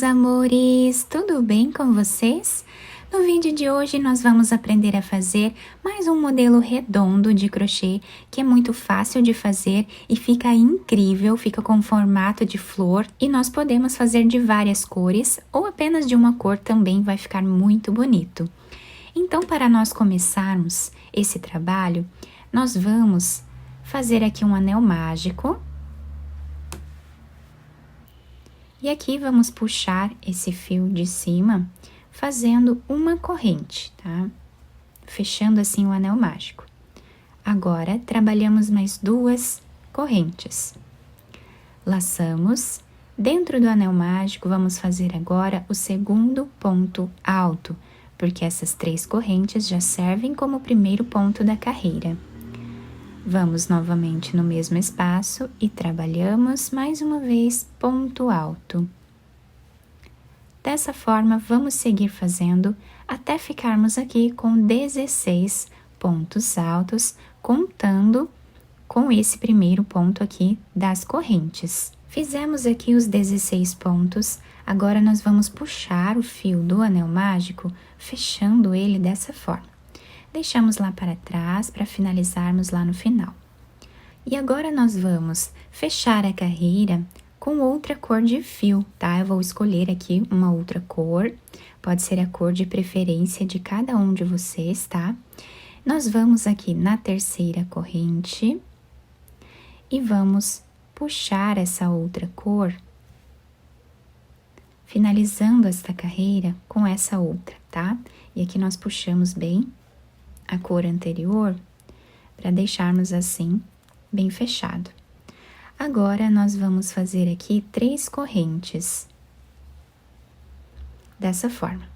meus amores! Tudo bem com vocês? No vídeo de hoje nós vamos aprender a fazer mais um modelo redondo de crochê que é muito fácil de fazer e fica incrível, fica com formato de flor e nós podemos fazer de várias cores ou apenas de uma cor também vai ficar muito bonito. Então, para nós começarmos esse trabalho, nós vamos fazer aqui um anel mágico. E aqui vamos puxar esse fio de cima, fazendo uma corrente, tá? Fechando assim o anel mágico. Agora, trabalhamos mais duas correntes. Laçamos. Dentro do anel mágico, vamos fazer agora o segundo ponto alto, porque essas três correntes já servem como o primeiro ponto da carreira. Vamos novamente no mesmo espaço e trabalhamos mais uma vez ponto alto. Dessa forma, vamos seguir fazendo até ficarmos aqui com 16 pontos altos, contando com esse primeiro ponto aqui das correntes. Fizemos aqui os 16 pontos, agora nós vamos puxar o fio do anel mágico, fechando ele dessa forma. Deixamos lá para trás para finalizarmos lá no final. E agora nós vamos fechar a carreira com outra cor de fio, tá? Eu vou escolher aqui uma outra cor, pode ser a cor de preferência de cada um de vocês, tá? Nós vamos aqui na terceira corrente e vamos puxar essa outra cor, finalizando esta carreira com essa outra, tá? E aqui nós puxamos bem a cor anterior, para deixarmos assim, bem fechado. Agora, nós vamos fazer aqui 3 correntes, dessa forma.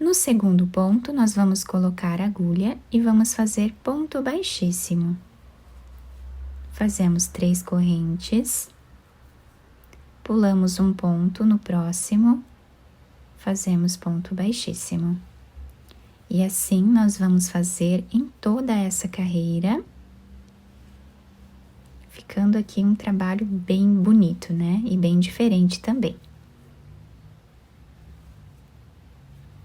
No segundo ponto, nós vamos colocar a agulha e vamos fazer ponto baixíssimo. Fazemos 3 correntes, pulamos um ponto no próximo, fazemos ponto baixíssimo. E assim, nós vamos fazer em toda essa carreira, ficando aqui um trabalho bem bonito, né? E bem diferente também.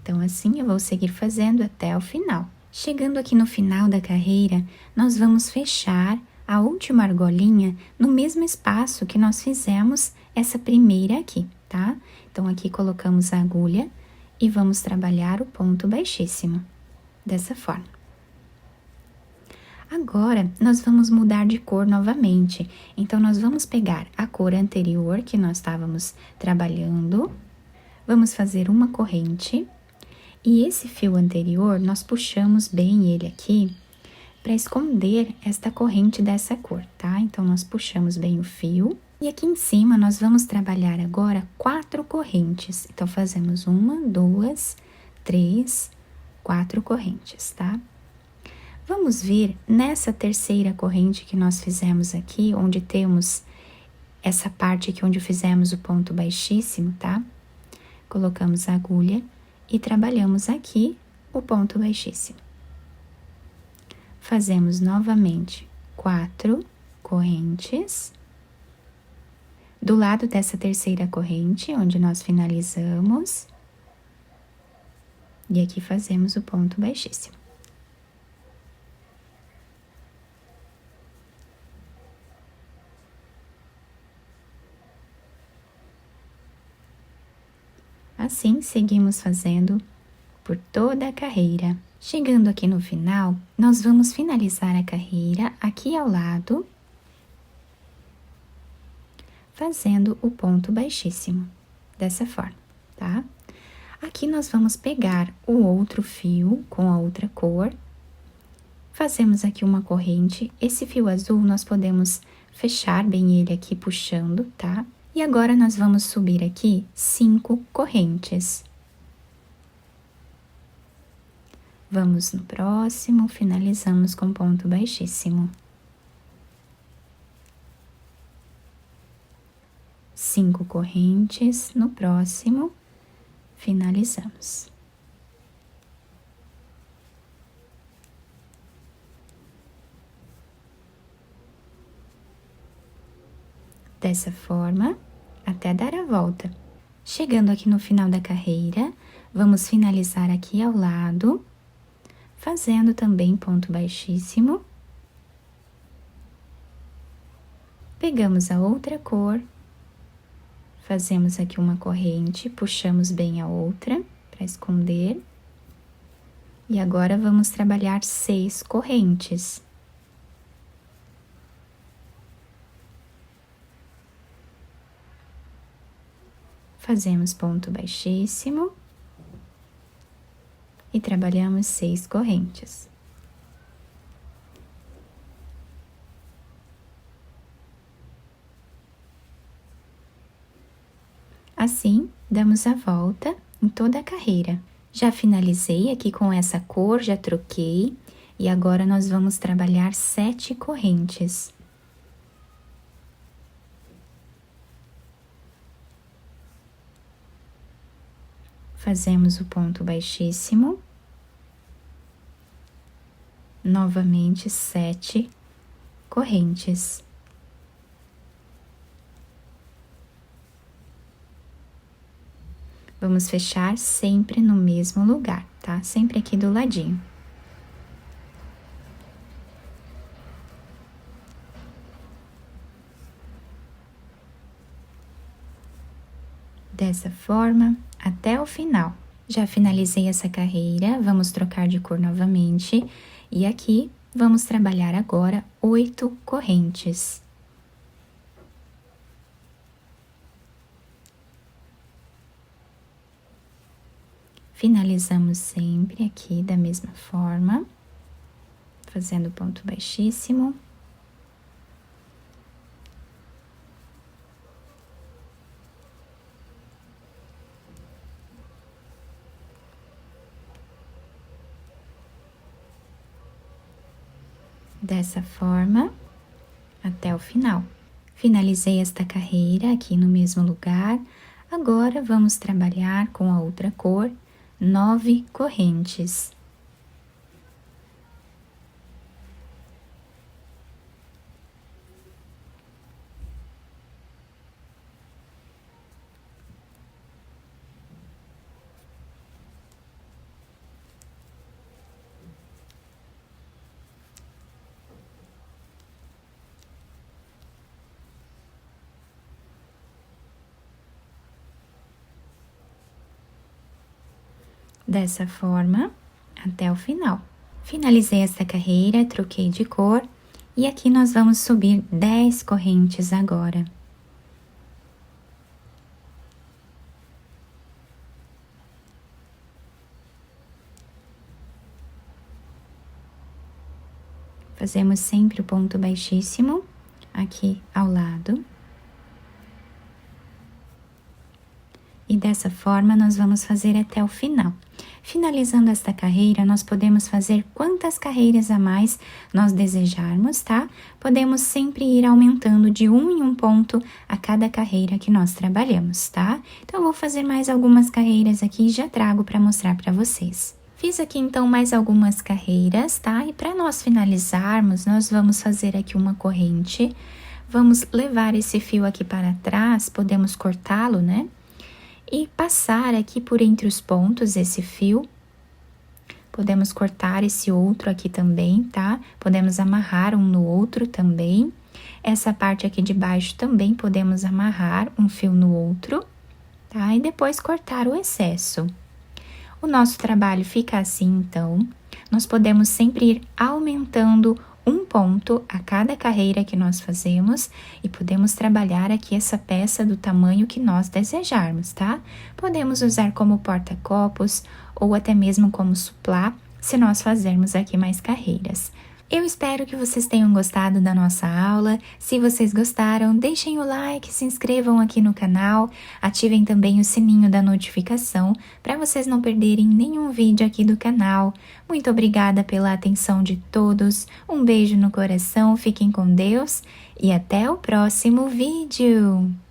Então, assim, eu vou seguir fazendo até o final. Chegando aqui no final da carreira, nós vamos fechar a última argolinha no mesmo espaço que nós fizemos essa primeira aqui, tá? Então, aqui colocamos a agulha e vamos trabalhar o ponto baixíssimo, dessa forma. Agora, nós vamos mudar de cor novamente, então nós vamos pegar a cor anterior que nós estávamos trabalhando, vamos fazer uma corrente, e esse fio anterior, nós puxamos bem ele aqui, para esconder esta corrente dessa cor, tá? Então, nós puxamos bem o fio. E aqui em cima, nós vamos trabalhar agora 4 correntes. Então, fazemos 1, 2, 3, 4 correntes, tá? Vamos vir nessa terceira corrente que nós fizemos aqui, onde temos essa parte aqui onde fizemos o ponto baixíssimo, tá? Colocamos a agulha e trabalhamos aqui o ponto baixíssimo. Fazemos novamente 4 correntes. Do lado dessa terceira corrente, onde nós finalizamos, e aqui fazemos o ponto baixíssimo. Assim, seguimos fazendo por toda a carreira. Chegando aqui no final, nós vamos finalizar a carreira aqui ao lado, fazendo o ponto baixíssimo, dessa forma, tá? Aqui nós vamos pegar o outro fio com a outra cor, fazemos aqui uma corrente, esse fio azul nós podemos fechar bem ele aqui puxando, tá? E agora nós vamos subir aqui 5 correntes. Vamos no próximo, finalizamos com ponto baixíssimo. 5 correntes, no próximo, finalizamos. Dessa forma, até dar a volta. Chegando aqui no final da carreira, vamos finalizar aqui ao lado, fazendo também ponto baixíssimo. Pegamos a outra cor, fazemos aqui uma corrente, puxamos bem a outra para esconder. E agora vamos trabalhar 6 correntes. Fazemos ponto baixíssimo e trabalhamos 6 correntes. Assim, damos a volta em toda a carreira. Já finalizei aqui com essa cor, já troquei, e agora nós vamos trabalhar 7 correntes. Fazemos o ponto baixíssimo, novamente 7 correntes. Vamos fechar sempre no mesmo lugar, tá? Sempre aqui do ladinho. Dessa forma, até o final. Já finalizei essa carreira, vamos trocar de cor novamente. E aqui, vamos trabalhar agora 8 correntes. Finalizamos sempre aqui da mesma forma, fazendo ponto baixíssimo. Dessa forma, até o final. Finalizei esta carreira aqui no mesmo lugar. Agora, vamos trabalhar com a outra cor, 9 correntes. Dessa forma, até o final. Finalizei esta carreira, troquei de cor, e aqui nós vamos subir 10 correntes agora. Fazemos sempre o ponto baixíssimo aqui ao lado. E dessa forma, nós vamos fazer até o final. Finalizando esta carreira, nós podemos fazer quantas carreiras a mais nós desejarmos, tá? Podemos sempre ir aumentando de 1 em 1 ponto a cada carreira que nós trabalhamos, tá? Então, eu vou fazer mais algumas carreiras aqui e já trago para mostrar para vocês. Fiz aqui, então, mais algumas carreiras, tá? E para nós finalizarmos, nós vamos fazer aqui uma corrente. Vamos levar esse fio aqui para trás, podemos cortá-lo, né? E passar aqui por entre os pontos esse fio. Podemos cortar esse outro aqui também, tá? Podemos amarrar um no outro também. Essa parte aqui de baixo também podemos amarrar um fio no outro, tá? E depois cortar o excesso. O nosso trabalho fica assim, então. Nós podemos sempre ir aumentando um ponto a cada carreira que nós fazemos e podemos trabalhar aqui essa peça do tamanho que nós desejarmos, tá? Podemos usar como porta-copos ou até mesmo como suplá, se nós fazermos aqui mais carreiras. Eu espero que vocês tenham gostado da nossa aula. Se vocês gostaram, deixem o like, se inscrevam aqui no canal, ativem também o sininho da notificação para vocês não perderem nenhum vídeo aqui do canal. Muito obrigada pela atenção de todos, um beijo no coração, fiquem com Deus e até o próximo vídeo!